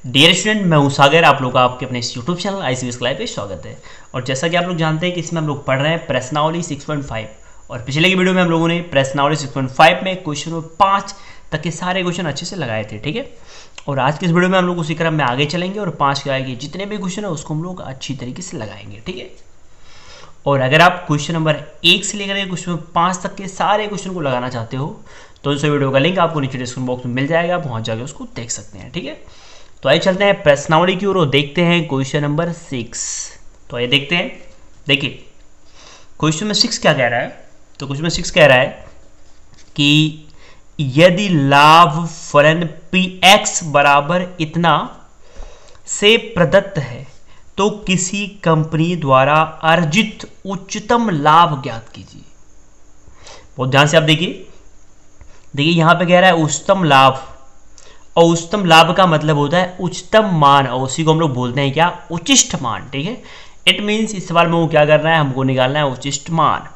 Dear student, मैं हूं सागर। आप लोग का आपके अपने यूट्यूब चैनल ICVS क्लास पे स्वागत है। और जैसा कि आप लोग जानते हैं कि इसमें हम लोग पढ़ रहे हैं प्रश्नावली 6.5 और पिछले की वीडियो में हम लोगों ने प्रश्नावली 6.5 में क्वेश्चन नंबर 5 तक के सारे क्वेश्चन अच्छे से लगाए थे, ठीक है। और आज की इस वीडियो में हम लोग उसी क्रम में आगे चलेंगे और 5 के आगे जितने भी क्वेश्चन है उसको हम लोग अच्छी तरीके से लगाएंगे, ठीक है। और अगर आप क्वेश्चन नंबर 1 से लेकर क्वेश्चन नंबर 5 तक के सारे क्वेश्चन को लगाना चाहते हो तो उस वीडियो का लिंक आपको नीचे डिस्क्रिप्शन बॉक्स में मिल जाएगा, पहुंच जाकर उसको देख सकते हैं, ठीक है। तो आइए चलते हैं प्रश्नावली की ओर और देखते हैं क्वेश्चन नंबर 6। तो आइए देखते हैं। देखिए क्वेश्चन नंबर 6 क्या कह रहा है। तो क्वेश्चन नंबर 6 कह रहा है कि यदि लाभ फलन Px बराबर इतना से प्रदत्त है तो किसी कंपनी द्वारा अर्जित उच्चतम लाभ ज्ञात कीजिए। बहुत ध्यान से आप देखिए यहां पे कह रहा है उच्चतम लाभ, और उच्चतम लाभ का मतलब होता है उच्चतम मान, और उसी को हम लोग बोलते हैं क्या, उचिष्ट मान, ठीक है। इट मीन्स इस सवाल में वो क्या करना है, हमको निकालना है उचिष्ट मान।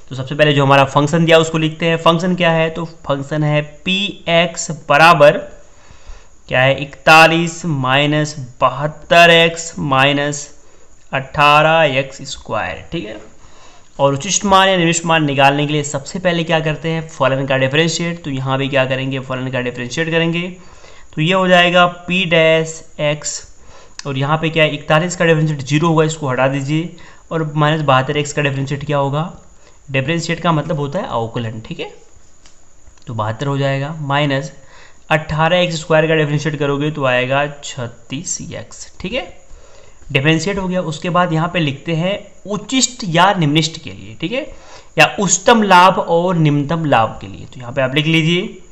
तो सबसे पहले जो हमारा फंक्शन दिया उसको लिखते हैं। फंक्शन क्या है, तो फंक्शन है Px बराबर क्या है 41 माइनस 72x माइनस 18x², ठीक है। और उचिष्ट मान या निविष्ट मान निकालने के लिए सबसे पहले क्या करते हैं, फलन का डिफरेंशिएट। तो यहाँ भी क्या करेंगे, फलन का डिफरेंशिएट करेंगे। तो ये हो जाएगा P डैश x, और यहाँ पे क्या है 41 का डिफरेंशिएट 0 होगा, इसको हटा दीजिए। और माइनस 72x का डिफरेंशिएट क्या होगा, डिफरेंशिएट का मतलब होता है अवकलन, ठीक है। तो 72 हो जाएगा, माइनस 18x² का डिफरेंशिएट करोगे तो आएगा 36x, ठीक है। डिफरेंशिएट हो गया। उसके बाद यहाँ पे लिखते हैं उचिष्ट या निम्निष्ट के लिए, ठीक है, या उच्चतम लाभ और निम्नतम लाभ के लिए। तो यहाँ पे आप लिख लीजिए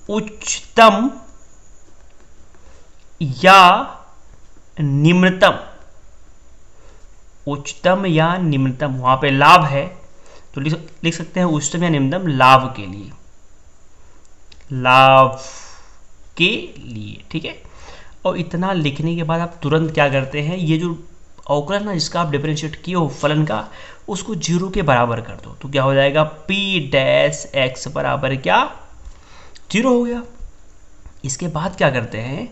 उच्चतम या निम्नतम, उच्चतम या निम्नतम, वहां पे लाभ है तो लिख सकते हैं उच्चतम या निम्नतम लाभ के लिए, लाभ के लिए, ठीक है। और इतना लिखने के बाद आप तुरंत क्या करते हैं, ये जो अवकलन है जिसका आप डिफरेंशिएट किए हो फलन का, उसको 0 के बराबर कर दो। तो क्या हो जाएगा, P डैश x बराबर क्या 0 हो गया। इसके बाद क्या करते हैं,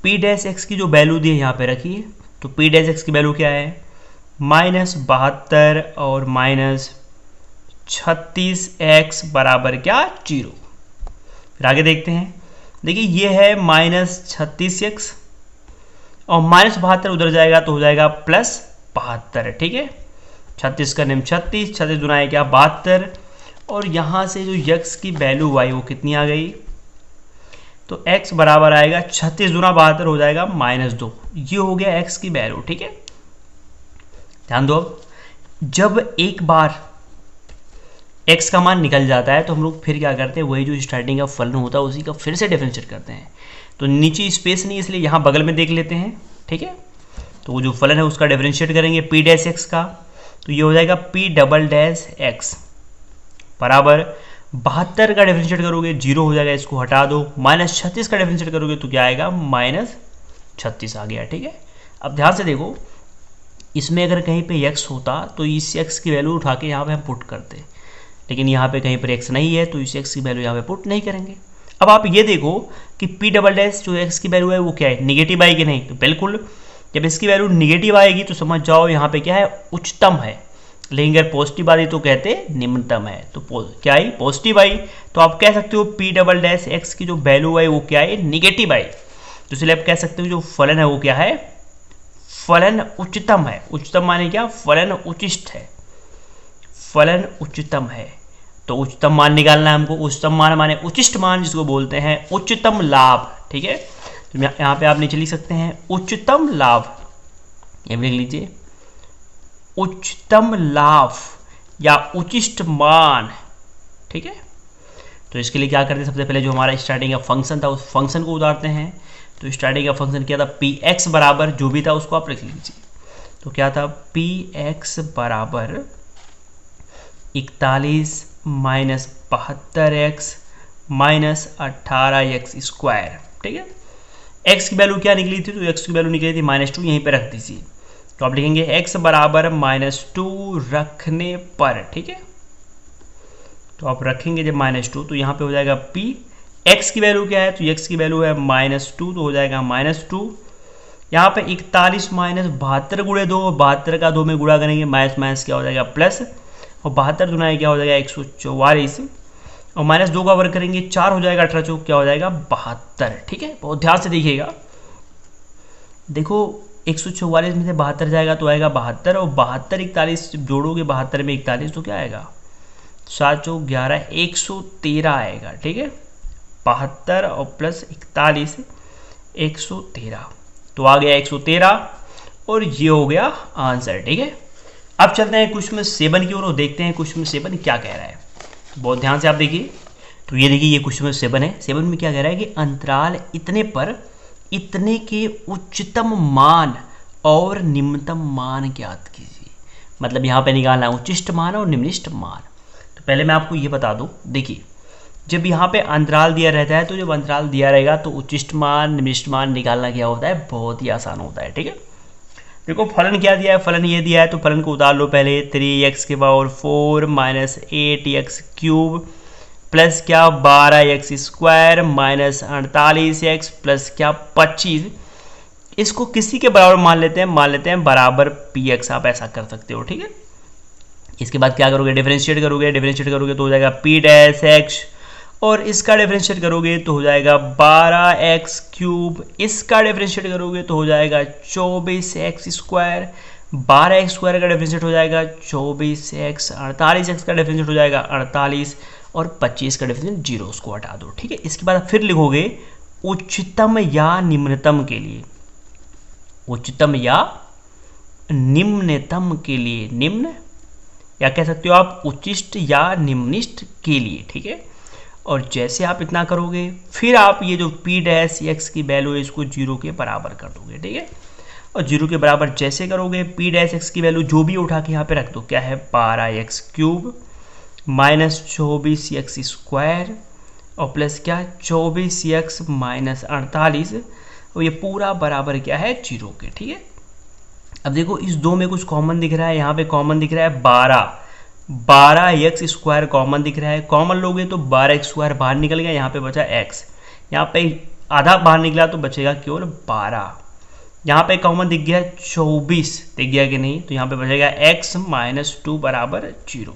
P डैश x की जो वैल्यू दी है यहाँ पे रखिए। तो P डैश x की वैल्यू क्या है, माइनस 72 और माइनस 36x बराबर क्या 0। फिर आगे देखते हैं। देखिए ये है माइनस 36x और माइनस 72 उधर जाएगा तो हो जाएगा प्लस 72, ठीक है। 36 का निम्न 36, 36 गुना है क्या 72, और यहाँ से जो x की वैल्यू आई वो कितनी आ गई, तो x बराबर आएगा 36 गुना 72 हो जाएगा -2। ये हो गया x की वैल्यू, ठीक है। ध्यान दो, अब जब एक बार x का मान निकल जाता है तो हम लोग फिर क्या करते हैं, वही जो स्टार्टिंग का फलन होता है उसी का फिर से डिफरेंशिएट करते हैं। तो नीचे स्पेस नहीं, इसलिए यहाँ बगल में देख लेते हैं, ठीक है। तो वो जो फलन है उसका डिफरेंशिएट करेंगे P डैश x का। तो ये हो जाएगा P डबल डैश x बराबर 72 का डिफरेंशिएट करोगे 0 हो जाएगा, इसको हटा दो। माइनस 36 का डिफरेंशिएट करोगे तो क्या आएगा, माइनस 36 आ गया, ठीक है। अब ध्यान से देखो, इसमें अगर कहीं पे x होता तो इस x की वैल्यू उठा के यहाँ पे हम पुट करते, लेकिन यहाँ पे कहीं पर x नहीं है तो इस x की वैल्यू यहाँ पे पुट नहीं करेंगे। अब आप ये देखो कि P डबल डैश जो x की वैल्यू है वो क्या है, निगेटिव आएगी नहीं, तो बिल्कुल जब इसकी वैल्यू निगेटिव आएगी तो समझ जाओ यहाँ पे क्या है, उच्चतम है। लेकिन अगर पॉजिटिव आई तो कहते निम्नतम है। तो क्या आई, पॉजिटिव आई, तो आप कह सकते हो P डबल डैश x की जो वैल्यू है वो क्या है, निगेटिव आई। तो इसलिए आप कह सकते हो जो फलन है वो क्या है, फलन उच्चतम है। उच्चतम माने क्या, फलन उचिष्ट है, फलन उच्चतम है। तो उच्चतम मान निकालना है हमको। उच्चतम मान माने उचिष्ट मान, जिसको बोलते हैं उच्चतम लाभ, ठीक है। तो यहाँ पे आप नीचे लिख सकते हैं उच्चतम लाभ, ये लिख लीजिए उच्चतम लाभ या उचिष्ट मान, ठीक है। तो इसके लिए क्या करते हैं, सबसे पहले जो हमारा स्टार्टिंग का फंक्शन था उस फंक्शन को उतारते हैं। तो स्टार्टिंग का फंक्शन क्या था, Px बराबर जो भी था उसको आप लिख लीजिए। तो क्या था, Px बराबर 41 माइनस 72x माइनस 18x², ठीक है। x की वैल्यू क्या निकली थी, तो x की वैल्यू निकली थी -2, यहीं पे रख दीजिए। तो आप लिखेंगे x बराबर -2 रखने पर, ठीक है। तो आप रखेंगे जब -2 तो यहाँ पे हो जाएगा P x की वैल्यू क्या है, तो x की वैल्यू है -2, तो हो जाएगा -2। यहाँ पे 41 माइनस 72 गुणे 2, 72 का 2 में गुणा करेंगे, माइनस माइनस क्या हो जाएगा प्लस, और 72 दुना क्या हो जाएगा 144, और -2 का वर्ग करेंगे 4 हो जाएगा, 18 चौक क्या हो जाएगा 72। ठीक है, बहुत ध्यान से देखिएगा। देखो 144 में से 72 जाएगा तो आएगा 72, और 72 41 जोड़ोगे 72 में 41 तो क्या आएगा 7 चौक 11, 113 आएगा। ठीक है, 72 और प्लस 41 113, तो आ गया 113 और ये हो गया आंसर। ठीक है, अब चलते हैं क्वेश्चन 7 की ओर और देखते हैं क्वेश्चन 7 क्या कह रहा है। बहुत ध्यान से आप देखिए। तो ये देखिए, ये क्वेश्चन 7 है। 7 में क्या कह रहा है कि अंतराल इतने पर इतने के उच्चतम मान और निम्नतम मान ज्ञात कीजिए। मतलब यहाँ पे निकालना है उच्चिष्ट मान और निम्निष्ठ मान। तो पहले मैं आपको ये बता दूँ, देखिए जब यहाँ पे अंतराल दिया रहता है, तो जब अंतराल दिया रहेगा तो उच्चिष्ट मान निम्निष्ठ मान निकालना क्या होता है, बहुत ही आसान होता है। ठीक है, देखो फलन क्या दिया है, फलन ये दिया है, तो फलन को उतार लो पहले। 3x की power 4 minus 8x cube plus क्या 12x square minus 48x plus क्या 25। इसको किसी के बराबर मान लेते हैं बराबर px। आप ऐसा कर सकते हो। ठीक है, इसके बाद क्या करोगे, डिफरेंशिएट करोगे तो हो जाएगा p डैश x, और इसका डिफरेंशिएट करोगे तो हो जाएगा 12x क्यूब, इसका डिफरेंशिएट करोगे तो हो जाएगा 24x स्क्वायर, 12x स्क्वायर का डिफरेंशिएट हो जाएगा 24x, 48x का डिफरेंशिएट हो जाएगा 48, और 25 का डिफरेंशिएट 0, उसको हटा दो। ठीक है, इसके बाद फिर लिखोगे उच्चतम या निम्नतम के लिए, उच्चतम या निम्नतम के लिए, निम्न या कह सकते हो आप उच्चिष्ट या निम्निष्ठ के लिए। ठीक है, और जैसे आप इतना करोगे फिर आप ये जो p डैश x की वैल्यू है इसको 0 के बराबर कर दोगे। ठीक है, और 0 के बराबर जैसे करोगे p डैश x की वैल्यू जो भी उठा के यहाँ पे रख दो, क्या है 12x cube minus 24x square और प्लस क्या 24x माइनस 48, और ये पूरा बराबर क्या है 0 के। ठीक है, अब देखो इस दो में कुछ कॉमन दिख रहा है, यहाँ पे कॉमन दिख रहा है 12x स्क्वायर कॉमन दिख रहा है। कॉमन लोगे तो 12x स्क्वायर बाहर निकल गया, यहाँ पे बचा x, यहाँ पे आधा बाहर निकला तो बचेगा केवल 12। यहाँ पे कॉमन दिख गया 24, दिख गया कि नहीं, तो यहाँ पे बचेगा x माइनस 2 बराबर 0।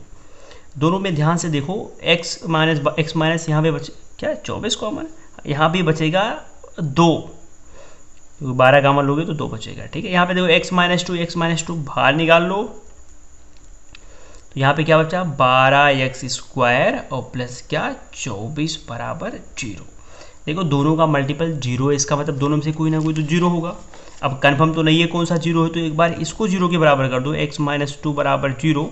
दोनों में ध्यान से देखो, x माइनस यहाँ पे बचे क्या 24 कॉमन, यहाँ भी बचेगा 2, 12 कॉमन लोगे तो 2 बचेगा। ठीक है, यहाँ पे देखो x माइनस 2 बाहर निकाल लो, तो यहाँ पे क्या बचा 12x स्क्वायर और प्लस क्या 24 बराबर 0। देखो दोनों का मल्टीपल 0 है, इसका मतलब दोनों में से कोई ना कोई तो 0 होगा। अब कंफर्म तो नहीं है कौन सा 0 है, तो एक बार इसको 0 के बराबर कर दो, x माइनस 2 बराबर 0,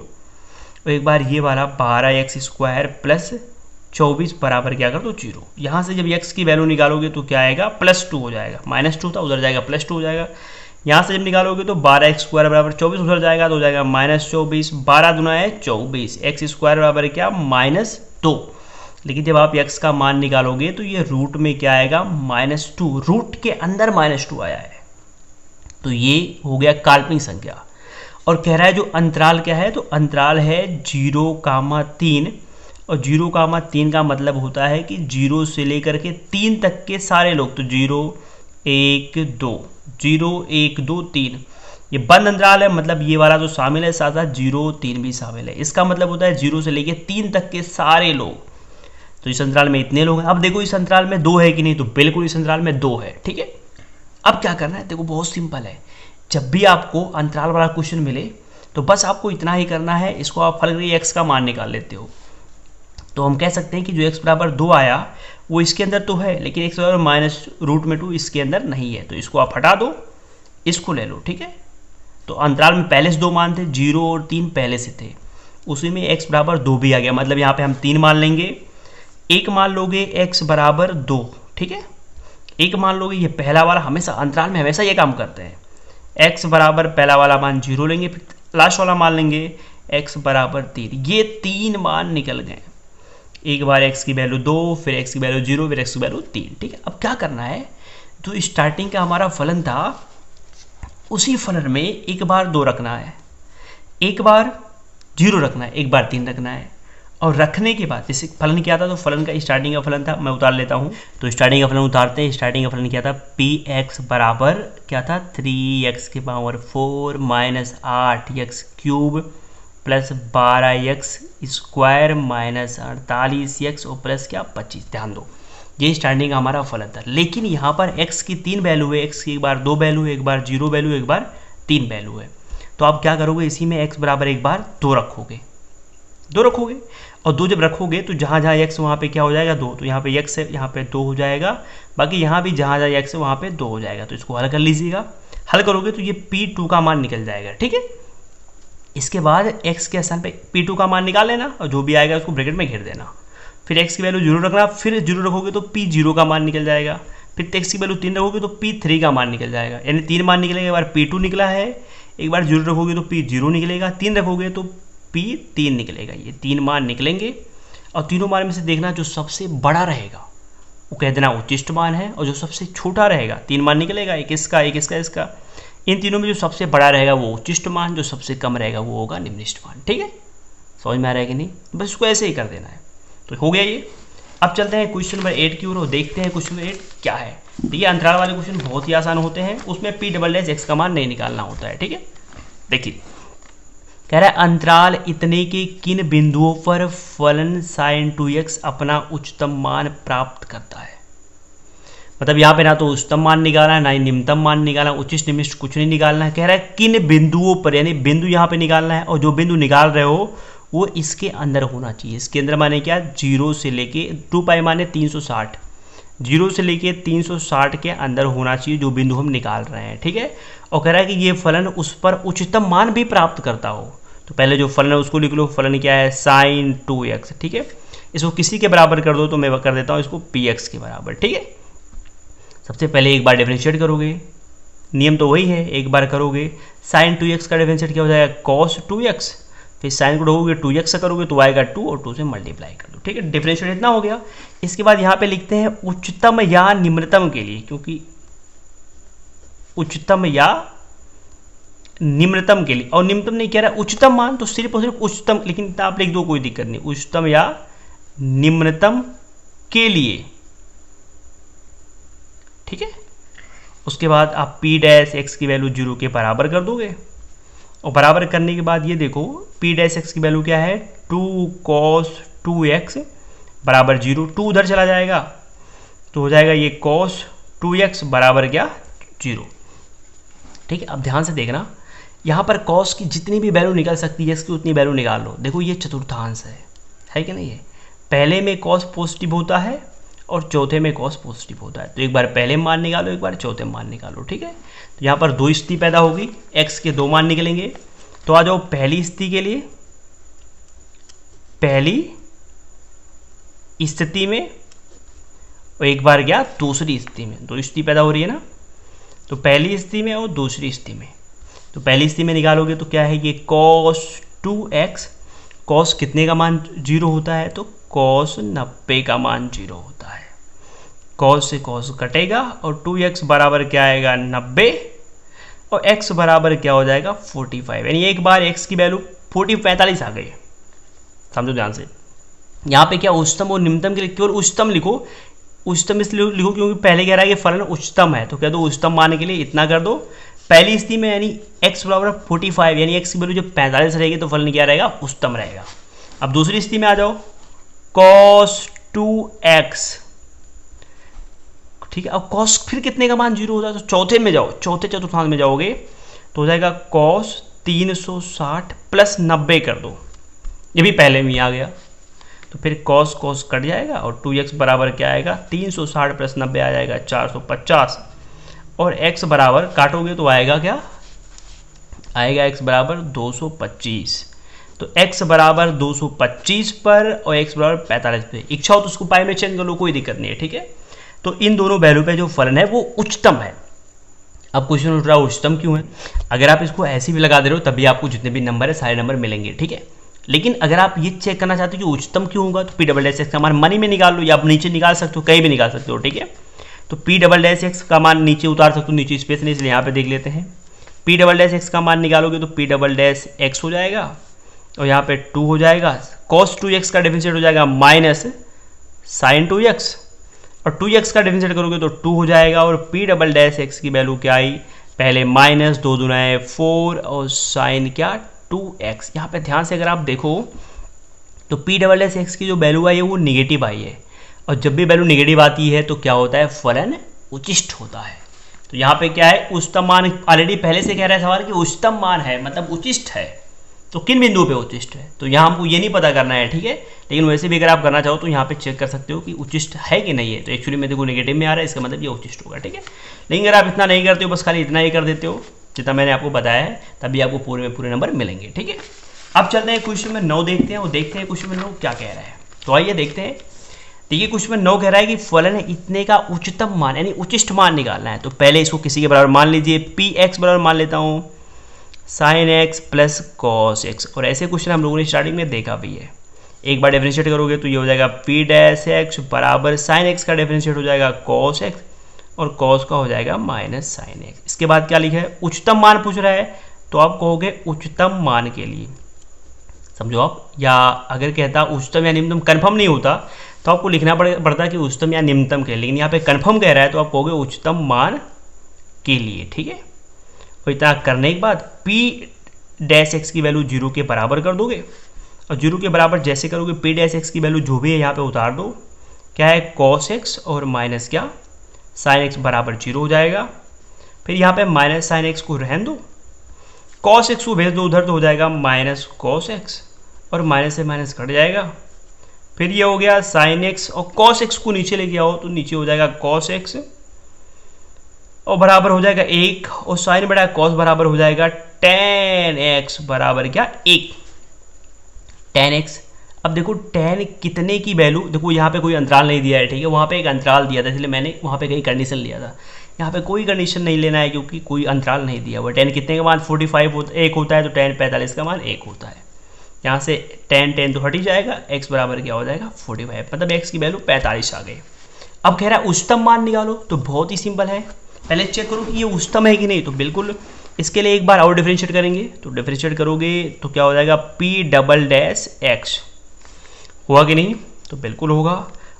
और एक बार ये वाला 12x स्क्वायर प्लस 24 बराबर क्या कर दो 0। यहाँ से जब x की वैल्यू निकालोगे तो क्या आएगा +2 हो जाएगा, -2 था उधर जाएगा +2 हो जाएगा। यहाँ से जब निकालोगे तो 12x स्क्वायर बराबर 24 उधर जाएगा तो हो जाएगा -24, 12 दुना है 24, x स्क्वायर बराबर क्या -2। लेकिन जब आप x का मान निकालोगे तो ये रूट में क्या आएगा -2, रूट के अंदर -2 आया है, तो ये हो गया काल्पनिक संख्या। और कह रहा है जो अंतराल क्या है, तो अंतराल है 0,3, और 0,3 का मतलब होता है कि 0 से लेकर के 3 तक के सारे लोग, तो 0 1 2 0 1 2 3, ये बंद अंतराल है, मतलब ये वाला तो शामिल है, साथ साथ 0 3 भी शामिल है। इसका मतलब होता है 0 से लेके 3 तक के सारे लोग, तो इस अंतराल में इतने लोग हैं। अब देखो इस अंतराल में 2 है कि नहीं, तो बिल्कुल इस अंतराल में 2 है। ठीक है, अब क्या करना है, देखो बहुत सिंपल है, जब भी आपको अंतराल वाला क्वेश्चन मिले तो बस आपको इतना ही करना है, इसको आप फल करके x का मान निकाल लेते हो। तो हम कह सकते हैं कि जो x बराबर 2 आया वो इसके अंदर तो है, लेकिन x बराबर -√2 इसके अंदर नहीं है, तो इसको आप हटा दो, इसको ले लो। ठीक है, तो अंतराल में पहले से 2 मान थे, 0 और 3 पहले से थे, उसी में x बराबर 2 भी आ गया, मतलब यहाँ पे हम 3 मान लेंगे, एक मान लोगे x बराबर 2। ठीक है, एक मान लोगे, ये पहला वाला हमेशा अंतराल में हमेशा ये काम करते हैं, x बराबर पहला वाला मान 0 लेंगे, फिर लास्ट वाला मान लेंगे x बराबर 3, ये 3 मान निकल गए। एक बार x की वैल्यू 2, फिर x की वैल्यू 0, फिर x की वैल्यू 3। ठीक है, अब क्या करना है, तो स्टार्टिंग का हमारा फलन था, उसी फलन में एक बार 2 रखना है, एक बार 0 रखना है, एक बार 3 रखना है, और रखने के बाद जैसे फलन क्या था, तो फलन का स्टार्टिंग का फलन था, मैं उतार लेता हूँ। तो स्टार्टिंग का फलन उतारते हैं। स्टार्टिंग का फलन क्या था, पी एक्स बराबर क्या था 3x की power 4 minus 8x cube plus 12x square minus 48x और प्लस क्या 25। ध्यान दो, ये स्टार्टिंग का हमारा फलन था। लेकिन यहाँ पर x की 3 वैल्यू है, x की एक बार 2 वैल्यू है, एक बार 0 वैल्यू, एक बार 3 वैल्यू है। तो आप क्या करोगे, इसी में x बराबर एक बार 2 रखोगे, 2 रखोगे। और 2 जब रखोगे तो जहाँ जहाँ x वहाँ पे क्या हो जाएगा 2, तो यहाँ पे x है, यहाँ पे 2 हो जाएगा। बाकी यहाँ भी जहाँ जहाँ x है वहाँ पे 2 हो जाएगा। तो इसको हल कर लीजिएगा। हल करोगे तो ये P2 का मान निकल जाएगा। ठीक है, इसके बाद x के स्थान पे P2 का मान निकाल लेना और जो भी आएगा उसको ब्रैकेट में घेर देना। फिर x की वैल्यू 0 रखना, फिर 0 रखोगे तो P0 का मान निकल जाएगा। फिर x की वैल्यू 3 रखोगे तो P3 का मान निकल जाएगा। यानी 3 मान निकलेगा, एक बार P2 निकला है, एक बार 0 रखोगे तो P0 निकलेगा, 3 रखोगे तो P3 निकलेगा। ये 3 मान निकलेंगे और तीनों मान में से देखना जो सबसे बड़ा रहेगा वो कह देना उच्चिष्ट मान है, और जो सबसे छोटा रहेगा 3 मान निकलेगा, एक इसका एक इसका इसका, इन तीनों में जो सबसे बड़ा रहेगा वो उच्चिष्ट मान, जो सबसे कम रहेगा वो होगा निम्निष्ट मान। ठीक है, समझ में आ रहा है कि नहीं? बस इसको ऐसे ही कर देना है। तो हो गया ये। अब चलते हैं क्वेश्चन नंबर 8 की ओर और देखते हैं क्वेश्चन नंबर 8 क्या है। देखिए अंतराल वाले क्वेश्चन बहुत ही आसान होते हैं, उसमें P∬x का मान नहीं निकालना होता है। ठीक है, देखिए कह रहा है अंतराल इतने के किन बिंदुओं पर फलन sin 2x अपना उच्चतम मान प्राप्त करता है। मतलब यहाँ पे ना तो उच्चतम मान निकालना है, ना ही निम्नतम मान निकालना, उच्चिष्ट निम्निष्ट कुछ नहीं निकालना है। कह रहा है किन बिंदुओं पर, यानी बिंदु यहाँ पे निकालना है, और जो बिंदु निकाल रहे हो वो इसके अंदर होना चाहिए। इसके अंदर माने क्या, 0 से लेके 2π माने 360, 0 से लेके 360 के अंदर होना चाहिए जो बिंदु हम निकाल रहे हैं। ठीक है, और कह रहा है कि ये फलन उस पर उच्चतम मान भी प्राप्त करता हो। तो पहले जो फलन है उसको लिख लो। फलन क्या है sin 2x। ठीक है, इसको किसी के बराबर कर दो, तो मैं कर देता हूँ इसको px के बराबर। ठीक है, सबसे पहले एक बार डिफरेंशिएट करोगे, नियम तो वही है, एक बार करोगे। sin 2x का डिफरेंशिएट क्या हो जाएगा cos 2x, फिर साइन को ढोगे 2x से करोगे तो आएगा 2 और 2 से मल्टीप्लाई कर दो। ठीक है, डिफरेंशिएट इतना हो गया। इसके बाद यहाँ पे लिखते हैं उच्चतम या निम्नतम के लिए, क्योंकि उच्चतम या निम्नतम के लिए, और निम्नतम नहीं कह रहा उच्चतम मान, तो सिर्फ और सिर्फ उच्चतम, लेकिन आप लिख दो कोई दिक्कत नहीं, उच्चतम या निम्नतम के लिए। ठीक है, उसके बाद आप P' की वैल्यू 0 के बराबर कर दोगे, और बराबर करने के बाद ये देखो P' की वैल्यू क्या है 2 cos 2x बराबर 0, 2 उधर चला जाएगा तो हो जाएगा ये cos 2x बराबर क्या 0। ठीक है, अब ध्यान से देखना, यहाँ पर cos की जितनी भी वैल्यू निकल सकती है इसकी उतनी वैल्यू निकाल लो। देखो ये चतुर्थांश है कि नहीं है, पहले में cos पॉजिटिव होता है और चौथे में cos पॉजिटिव होता है। तो एक बार पहले मान निकालो, एक बार चौथे मान निकालो। ठीक है, तो यहाँ पर 2 स्थिति पैदा होगी, x के 2 मान निकलेंगे। तो आ जाओ पहली स्थिति के लिए, पहली स्थिति में, और एक बार गया दूसरी स्थिति में, 2 स्थिति पैदा हो रही है ना, तो पहली स्थिति में और दूसरी स्थिति में। तो पहली स्थिति में निकालोगे तो क्या है ये cos 2x, cos कितने का मान 0 होता है, तो cos 90 का मान 0 होता है। cos से cos कटेगा और 2x बराबर क्या आएगा 90, और x बराबर क्या हो जाएगा 45। यानी एक बार x की वैल्यू 45 आ गई। समझो ध्यान से, यहाँ पे क्या उच्चतम और निम्नतम के लिए केवल उच्चतम लिखो। उच्चतम इसलिए लिखो क्योंकि पहले कह रहा है कि फलन उच्चतम है, तो कह दो उच्चतम मान के लिए इतना कर दो। पहली स्थिति में यानी x बराबर 45, यानी x की वैल्यू जब 45 रहेगी तो फलन क्या रहेगा उच्चतम रहेगा। अब दूसरी स्थिति में आ जाओ, cos 2x। ठीक है, अब cos फिर कितने का मान 0 होता है, तो चौथे में जाओ, चौथे चतुर्थांश में जाओगे तो हो जाएगा cos 360 प्लस 90 कर दो, ये भी पहले में ही आ गया। तो फिर cos cos कट जाएगा और 2x बराबर क्या आएगा 360 प्लस 90 आ जाएगा 450, और x बराबर काटोगे तो आएगा क्या, आएगा x बराबर 225। तो x बराबर 225 पर और x बराबर 45 पे, इच्छा हो तो उसको पाई में चेंज कर लो, कोई दिक्कत नहीं है। ठीक है, तो इन दोनों वैल्यू पे जो फलन है वो उच्चतम है। अब क्वेश्चन उठ रहा है उच्चतम क्यों है। अगर आप इसको ऐसे भी लगा दे रहे हो तब भी आपको जितने भी नंबर है सारे नंबर मिलेंगे। ठीक है, लेकिन अगर आप ये चेक करना चाहते हो कि उच्चतम क्यों होगा तो P∬x का मान मनी में निकाल लो, या आप नीचे निकाल सकते हो, कहीं भी निकाल सकते हो। ठीक है, तो P∬x का मान नीचे उतार सकते हो, नीचे स्पेस नहीं, इसलिए यहाँ पे देख लेते हैं। P∬x का मान निकालोगे तो P∬x हो जाएगा, और यहाँ पे 2 हो जाएगा, cos 2x का डिफरेंशिएट हो जाएगा माइनस sin 2x, और 2x का डिफरेंशिएट करोगे तो 2 हो जाएगा, और p डबल डैश x की वैल्यू क्या आई, पहले माइनस 2 दूना है 4 और साइन क्या 2x। यहाँ पे ध्यान से अगर आप देखो तो p डबल डैश x की जो वैल्यू आई है वो निगेटिव आई है, और जब भी वैल्यू निगेटिव आती है तो क्या होता है, फलन उचिष्ट होता है। तो यहाँ पे क्या है, उच्चतम मान, ऑलरेडी पहले से कह रहा है सवाल कि उच्चतम मान है मतलब उचिष्ट है, तो किन बिंदुओं पे उचिष्ट है, तो यहाँ हमको ये नहीं पता करना है, ठीक है। लेकिन वैसे भी अगर आप करना चाहो तो यहाँ पे चेक कर सकते हो कि उचिष्ट है कि नहीं है। तो एक्चुअली में देखो नेगेटिव में आ रहा है, इसका मतलब ये उचिष्ट होगा, ठीक है। लेकिन अगर आप इतना नहीं करते हो, बस खाली इतना ही कर देते हो जितना मैंने आपको बताया है, तभी आपको पूरे में पूरे नंबर मिलेंगे, ठीक है। अब चलते हैं क्वेश्चन में 9 देखते हैं, और देखते हैं क्वेश्चन में 9 क्या कह रहा है। तो आइए देखते हैं। देखिए क्वेश्चन में 9 कह रहा है कि फलन है इतने का उच्चतम मान यानी उचिष्ट मान निकालना है। तो पहले इसको किसी के बराबर मान लीजिए, पी एक्स बराबर मान लेता हूँ sine x plus cos x, और ऐसे क्वेश्चन हम लोगों ने स्टार्टिंग में देखा भी है। एक बार डिफरेंशिएट करोगे तो ये हो जाएगा पी डैश एक्स बराबर साइन एक्स का डिफरेंशिएट हो जाएगा कॉस एक्स, और कॉस का हो जाएगा माइनस साइन एक्स। इसके बाद क्या लिखा है, उच्चतम मान पूछ रहा है, तो आप कहोगे उच्चतम मान के लिए, समझो आप, या अगर कहता उच्चतम या निम्नतम कन्फर्म नहीं होता तो आपको लिखना पड़ता कि उच्चतम या निम्नतम के, लेकिन यहाँ पे कन्फर्म कह रहा है तो आप कहोगे उच्चतम मान के लिए, ठीक है। और इतना करने के बाद p डैश एक्स की वैल्यू 0 के बराबर कर दोगे, और 0 के बराबर जैसे करोगे p डैश एक्स की वैल्यू जो भी है यहाँ पे उतार दो, क्या है cos x और माइनस क्या sin x बराबर 0 हो जाएगा। फिर यहाँ पे माइनस sin x को रहने दो, cos x को भेज दो उधर, तो हो जाएगा माइनस cos x, और माइनस से माइनस कट जाएगा। फिर ये हो गया sin x, और cos x को नीचे लेके आओ तो नीचे हो जाएगा cos x, और बराबर हो जाएगा 1, और साइन बड़ा कॉस बराबर हो जाएगा tan x बराबर क्या 1, tan x। अब देखो tan कितने की वैल्यू, देखो यहाँ पे कोई अंतराल नहीं दिया है, ठीक है, वहाँ पे एक अंतराल दिया था, इसलिए मैंने वहाँ पे कहीं कंडीशन लिया था। यहाँ पे कोई कंडीशन नहीं लेना है क्योंकि कोई अंतराल नहीं दिया हुआ। tan कितने का मान 45 1 होता है, तो tan 45 का मान 1 होता है। यहाँ से tan तो हट ही जाएगा, x बराबर क्या हो जाएगा 45, मतलब x की वैल्यू 45 आ गई। अब कह रहा है उच्चतम मान निकालो, तो बहुत ही सिंपल है, पहले चेक करो कि ये उच्चतम है कि नहीं। तो बिल्कुल इसके लिए एक बार और डिफरेंशिएट करेंगे, तो डिफरेंशिएट करोगे तो क्या हो जाएगा p डबल डैश एक्स, हुआ कि नहीं, तो बिल्कुल होगा।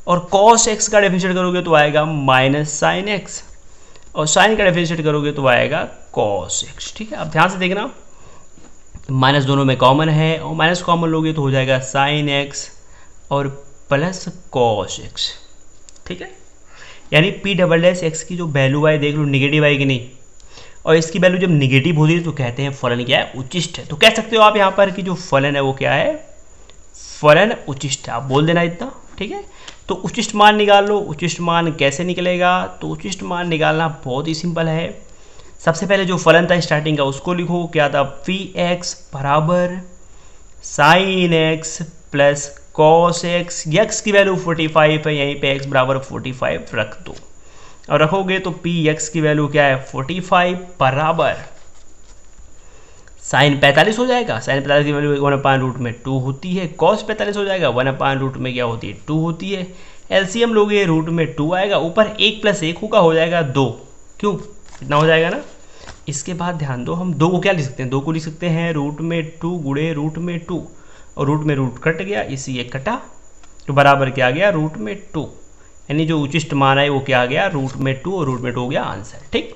और cos x का डिफरेंशिएट करोगे तो आएगा माइनस साइन एक्स, और साइन का डिफरेंशिएट करोगे तो आएगा cos x, ठीक है। अब ध्यान से देखना, माइनस दोनों में कॉमन है, और माइनस कॉमन लोगे तो हो जाएगा साइन एक्स और प्लस cos x, ठीक है। यानी p डबल डैश एक्स की जो वैल्यू आई देख लो निगेटिव आई कि नहीं, और इसकी वैल्यू जब निगेटिव होती है तो कहते हैं फलन क्या है, उचिष्ट है। तो कह सकते हो आप यहाँ पर कि जो फलन है वो क्या है, फलन उचिष्ट है, आप बोल देना इतना, ठीक है। तो उचिष्ट मान निकाल लो। उचिष्ट मान कैसे निकलेगा, तो उचिष्ट मान निकालना बहुत ही सिंपल है। सबसे पहले जो फलन था स्टार्टिंग का उसको लिखो, क्या था, पी एक्स बराबर sine x plus cos x, x की वैल्यू 45 है, यहीं पे x बराबर 45 रख दो, और रखोगे तो p x की वैल्यू क्या है 45 बराबर साइन 45 हो जाएगा। साइन 45 की वैल्यू 1/√2 होती है, cos 45 हो जाएगा 1/√में क्या होती है 2 होती है। एलसीएम लोगे रूट में 2 आएगा, ऊपर 1 + 1 होगा, हो जाएगा 2, क्यों इतना हो जाएगा ना। इसके बाद ध्यान दो, हम 2 को क्या लिख सकते हैं, 2 को लिख सकते हैं रूट में 2 गुणे रूट में 2, और रूट में रूट कट गया, इसी ये कटा, तो बराबर क्या आ गया रूट में 2, यानी जो उचिष्ट मान है वो क्या आ गया रूट में 2, और रूट में 2 हो गया आंसर, ठीक।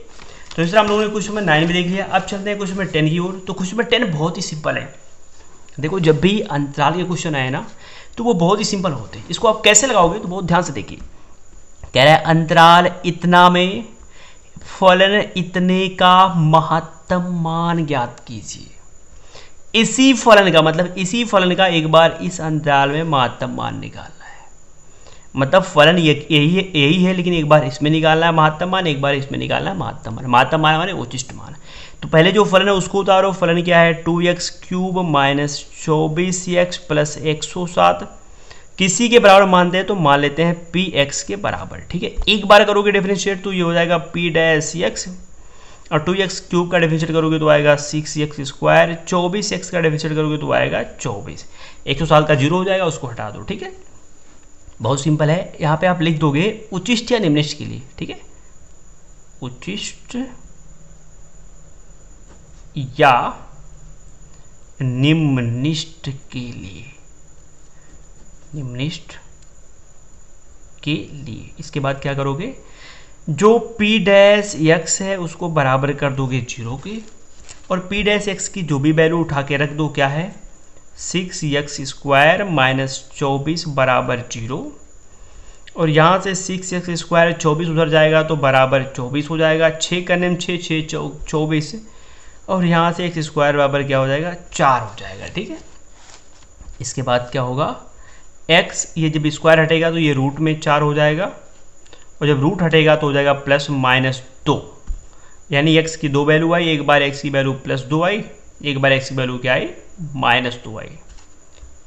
तो इस तरह हम लोगों ने क्वेश्चन में 9 भी देख लिया। अब चलते हैं क्वेश्चन में 10 की ओर। तो क्वेश्चन में 10 बहुत ही सिंपल है। देखो जब भी अंतराल के क्वेश्चन आए ना तो वो बहुत ही सिंपल होते हैं। इसको आप कैसे लगाओगे तो बहुत ध्यान से देखिए। कह रहा है अंतराल इतना में फलन इतने का महत्तम मान ज्ञात कीजिए। इसी फलन का मतलब इसी फलन का एक बार इस अंतराल में महत्तम मान निकालना है। मतलब फलन यही है लेकिन एक बार इसमें निकालना है महत्तम मान, एक बार इसमें निकालना है महत्तम मान। महत्तम मान माने उचिष्ट मान। तो पहले जो फलन है उसको उतारो। फलन क्या है 2x³ माइनस 24x प्लस 107। किसी के बराबर मानते हैं तो मान लेते हैं px के बराबर, ठीक है। एक बार करोगे डिफरेंशिएट तो ये हो जाएगा p' और 2x³ का डिफरेंशिएट करोगे तो आएगा 6x²। 24x का डिफरेंशिएट करोगे तो आएगा 24। 107 का 0 हो जाएगा, उसको हटा दो, ठीक है। बहुत सिंपल है। यहाँ पे आप लिख दोगे उचिष्ट या निम्निष्ट के लिए, ठीक है। उचिष्ट या निम्नलिखित के लिए इसके बाद क्या करोगे, जो p डैश x है उसको बराबर कर दोगे 0 के, और p डैश x की जो भी वैल्यू उठा के रख दो, क्या है 6x स्क्वायर माइनस 24 बराबर 0, और यहाँ से 6x स्क्वायर 24 उधर जाएगा तो बराबर 24 हो जाएगा, 6 करने में 6 6 24, और यहाँ से x स्क्वायर बराबर क्या हो जाएगा 4 हो जाएगा। ठीक है, इसके बाद क्या होगा, x ये जब स्क्वायर हटेगा तो ये रूट में 4 हो जाएगा, और जब रूट हटेगा तो हो जाएगा प्लस माइनस 2, यानी x की दो वैल्यू आई, एक बार x की वैल्यू प्लस 2 आई, एक बार x की वैल्यू क्या आई माइनस 2 आई।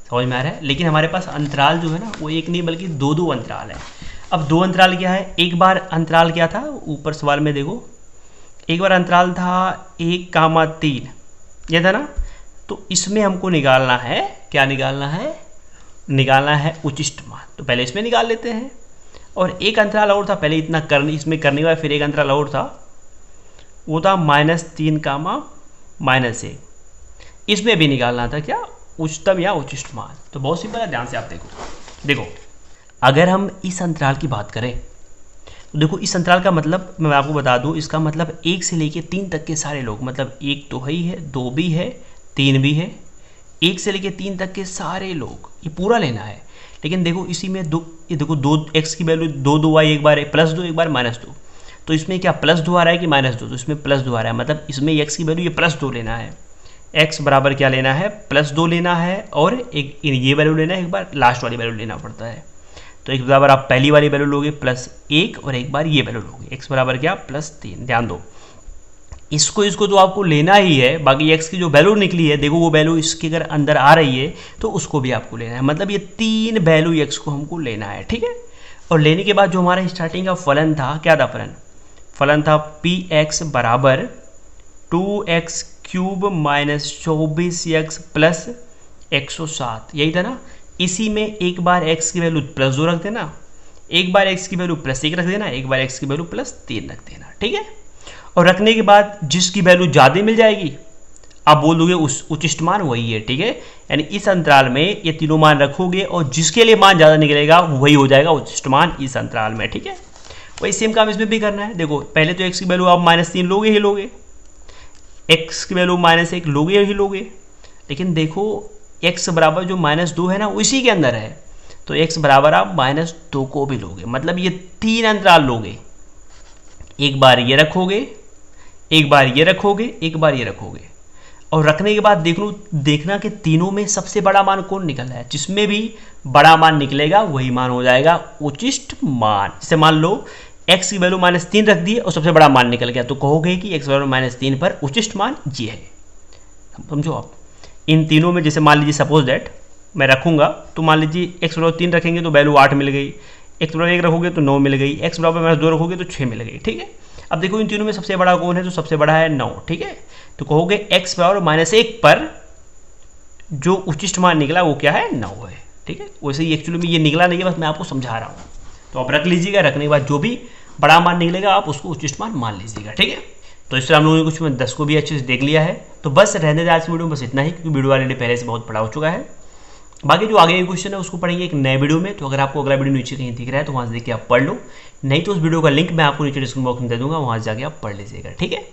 समझ में आ रहा है। लेकिन हमारे पास अंतराल जो है ना वो एक नहीं बल्कि दो अंतराल है। अब दो अंतराल क्या है, एक बार अंतराल क्या था, ऊपर सवाल में देखो, एक बार अंतराल था 1,3, ये था ना, तो इसमें हमको निकालना है, क्या निकालना है, निकालना है उचिष्ट मान। तो पहले इसमें निकाल लेते हैं, और एक अंतराल और था पहले इतना करने, इसमें करने के बाद फिर एक अंतराल और था, वो था -3, -1, इसमें भी निकालना था क्या, उच्चतम या उचिष्ट मान। तो बहुत सिंपल है, ध्यान से आप देखो, अगर हम इस अंतराल की बात करें तो देखो इस अंतराल का मतलब मैं आपको बता दूं, इसका मतलब 1 से लेके 3 तक के सारे लोग, मतलब 1 तो ही है, 2 भी है, 3 भी है, 1 से लेके 3 तक के सारे लोग, ये पूरा लेना है। लेकिन देखो इसी में ये देखो 2x की वैल्यू 2 आई, एक बार +2 एक बार -2, तो इसमें क्या +2 आ रहा है कि -2, तो इसमें +2 आ रहा है, मतलब इसमें x की वैल्यू ये +2 लेना है, x बराबर क्या लेना है +2 लेना है, और एक ये वैल्यू लेना है, एक बार लास्ट वाली वैल्यू लेना पड़ता है। तो एक बराबर आप पहली वाली वैल्यू लोगे +1, और एक बार ये वैल्यू लोगे, x बराबर क्या +3। ध्यान दो, इसको तो आपको लेना ही है, बाकी x की जो वैल्यू निकली है देखो वो वैल्यू इसके अगर अंदर आ रही है तो उसको भी आपको लेना है, मतलब ये 3 वैल्यू x को हमको लेना है। ठीक है, और लेने के बाद जो हमारा स्टार्टिंग का फलन था, क्या था फलन था px बराबर 2x क्यूब -24x प्लस 107, यही था ना। इसी में एक बार x की वैल्यू +2 रख देना, एक बार x की वैल्यू +1 रख देना, एक बार x की वैल्यू +3 रख देना। ठीक है, और रखने के बाद जिसकी वैल्यू ज़्यादा मिल जाएगी आप बोल दोगे उस उचिष्ट मान वही है। ठीक है, यानी इस अंतराल में ये तीनों मान रखोगे और जिसके लिए मान ज़्यादा निकलेगा वही हो जाएगा उचिष्ट मान इस अंतराल में। ठीक है, वही सेम काम इसमें भी करना है। देखो पहले तो x की वैल्यू आप -3 लोगे ही लोगे, x की वैल्यू -1 लोगे ही लोगे, लेकिन देखो x बराबर जो -2 है ना उसी के अंदर है, तो x बराबर आप -2 को भी लोगे, मतलब ये 3 अंतराल लोगे, एक बार ये रखोगे, एक बार ये रखोगे, एक बार ये रखोगे, और रखने के बाद देखना कि तीनों में सबसे बड़ा मान कौन निकल रहा है, जिसमें भी बड़ा मान निकलेगा वही मान हो जाएगा उचिष्ट मान। जैसे मान लो x की वैल्यू -3 रख दी और सबसे बड़ा मान निकल गया, तो कहोगे कि x वैल्यू -3 पर उचिष्ट मान ये है। समझो आप, इन तीनों में जैसे मान लीजिए सपोज दैट मैं रखूंगा, तो मान लीजिए x बराबर 3 रखेंगे तो वैल्यू 8 मिल गई, x बराबर 1 रखोगे तो 9 मिल गई, x बराबर -2 रखोगे तो 6 मिल गई। ठीक है, अब देखो इन तीनों में सबसे बड़ा कौन है, तो सबसे बड़ा है 9। ठीक है, तो कहोगे x बराबर -1 पर जो उचिष्ट मान निकला वो क्या है 9 है। ठीक है, वैसे ही एक्चुअली में ये निकला नहीं है, बस मैं आपको समझा रहा हूँ। तो आप रख लीजिएगा, रखने के बाद जो भी बड़ा मान निकलेगा आप उसको उचिष्ट मान लीजिएगा। ठीक है, तो इस तरह हम लोगों ने कुछ 10 को भी अच्छे से देख लिया है। तो बस रहने दे आज की वीडियो में बस इतना ही, क्योंकि वीडियो ऑलरेडी पहले से बहुत बड़ा हो चुका है। बाकी जो आगे क्वेश्चन है उसको पढ़ेंगे एक नए वीडियो में, तो अगर आपको अगला वीडियो नीचे कहीं दिख रहा है तो वहाँ से देखिए आप पढ़ लो, नहीं तो उस वीडियो का लिंक मैं आपको नीचे डिस्क्रिप्शन बॉक्स में दे दूंगा, वहाँ से जाके आप पढ़ लीजिएगा। ठीक है,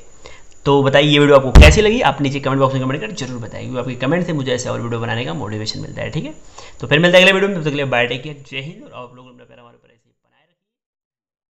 तो बताइए ये वीडियो आपको कैसी लगी, आप नीचे कमेंट बॉक्स में कमेंट कर जरूर बताइए, क्योंकि आपके कमेंट से मुझे ऐसे और वीडियो बनाने का मोटिवेशन मिलता है। ठीक है, तो फिर मिलता है अगले वीडियो में, तब तक के लिए बाय, टेक केयर, जय हिंद, और आप लोग अपना प्यार हमारे ऊपर ऐसे